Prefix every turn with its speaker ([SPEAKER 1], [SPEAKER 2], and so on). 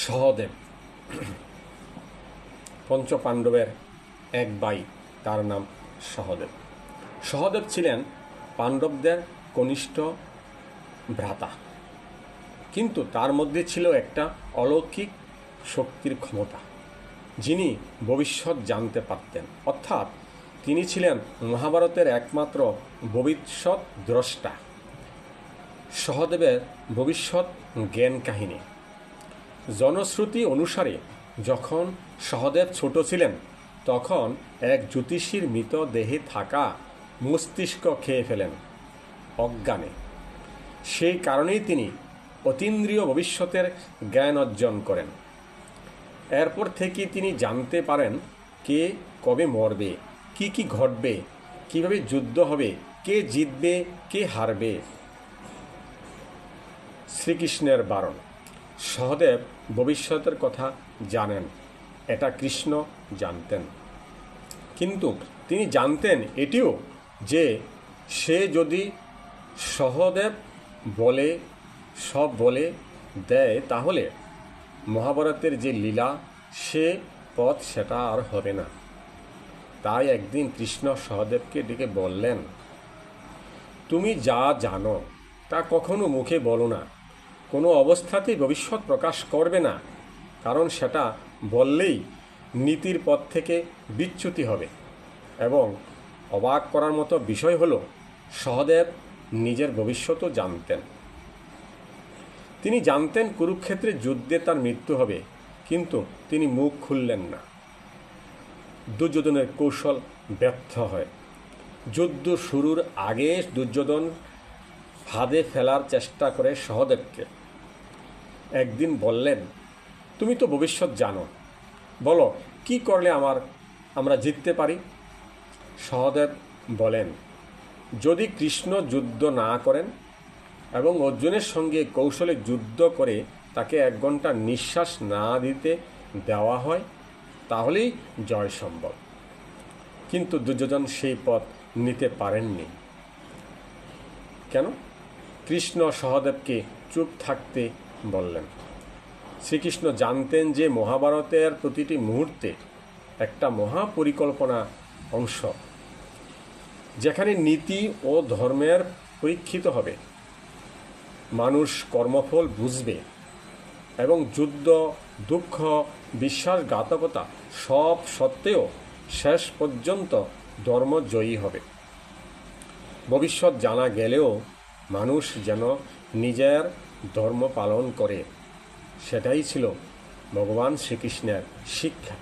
[SPEAKER 1] সহদেব পঞ্চপাণ্ডবের এক ভাই, তার নাম সহদেব। সহদেব ছিলেন পাণ্ডবদের কনিষ্ঠ ভ্রাতা, কিন্তু তার মধ্যে ছিল একটা অলৌকিক শক্তির ক্ষমতা, যিনি ভবিষ্যৎ জানতে পারতেন। অর্থাৎ তিনি ছিলেন মহাভারতের একমাত্র ভবিষ্যৎ দ্রষ্টা। সহদেবের ভবিষ্যৎ জ্ঞান কাহিনী। জনশ্রুতি অনুসারে যখন সহদেব ছোট ছিলেন, তখন এক জ্যোতিষীর মৃত দেহে থাকা মস্তিষ্ক খেয়ে ফেলেন অজ্ঞানে। সেই কারণেই তিনি অতীন্দ্রিয় ভবিষ্যতের জ্ঞান অর্জন করেন। এরপর থেকে তিনি জানতে পারেন কে কবে মরবে, কি কি ঘটবে, কিভাবে যুদ্ধ হবে, কে জিতবে, কে হারবে। শ্রীকৃষ্ণের বারণ। সহদেব ভবিষ্যতের কথা জানেন, এটা কৃষ্ণ জানতেন। কিন্তু তিনি জানতেন এটিও যে সে যদি সহদেব বলে দেয়, তাহলে মহাভারতের যে লীলা, সে পথ সেটা আর হবে না। তাই একদিন কৃষ্ণ সহদেবকে ডেকে বললেন, তুমি যা জানো তা কখনো মুখে বলো না, কোনো অবস্থাতেই ভবিষ্যৎ প্রকাশ করবে না, কারণ সেটা বললেই নীতির পথ থেকে বিচ্যুতি হবে। এবং অবাক করার মতো বিষয় হলো, সহদেব নিজের ভবিষ্যতও জানতেন। তিনি জানতেন কুরুক্ষেত্রে যুদ্ধে তার মৃত্যু হবে, কিন্তু তিনি মুখ খুললেন না। দুর্যোধনের কৌশল ব্যর্থ হয়। যুদ্ধ শুরুর আগে দুর্যোধন ফাঁদে ফেলার চেষ্টা করে সহদেবকে। একদিন বললেন, তুমি তো ভবিষ্যৎ জানো, বলো কি করলে আমরা জিততে পারি। সহদেব বলেন, যদি কৃষ্ণ যুদ্ধ না করেন এবং অর্জুনের সঙ্গে কৌশলে যুদ্ধ করে তাকে 1 ঘন্টা নিঃশ্বাস না দিতে দেওয়া হয়, তাহলেই জয় সম্ভব। কিন্তু দুর্যোধন সেই পথ নিতে পারেননি। কেন? কৃষ্ণ সহদেবকে চুপ থাকতে বললেন। শ্রীকৃষ্ণ জানতেন যে মহাভারতের প্রতিটি মুহূর্তে একটা মহাপরিকল্পনা অংশ, যেখানে নীতি ও ধর্মের পরীক্ষিত হবে, মানুষ কর্মফল বুঝবে এবং যুদ্ধ, দুঃখ, বিশ্বাসঘাতকতা সব সত্ত্বেও শেষ পর্যন্ত ধর্ম জয়ী হবে। ভবিষ্যৎ জানা গেলেও মানুষ যেন নিজের ধর্ম পালন করে, সেটাই ছিল ভগবান শ্রীকৃষ্ণের শিক্ষা।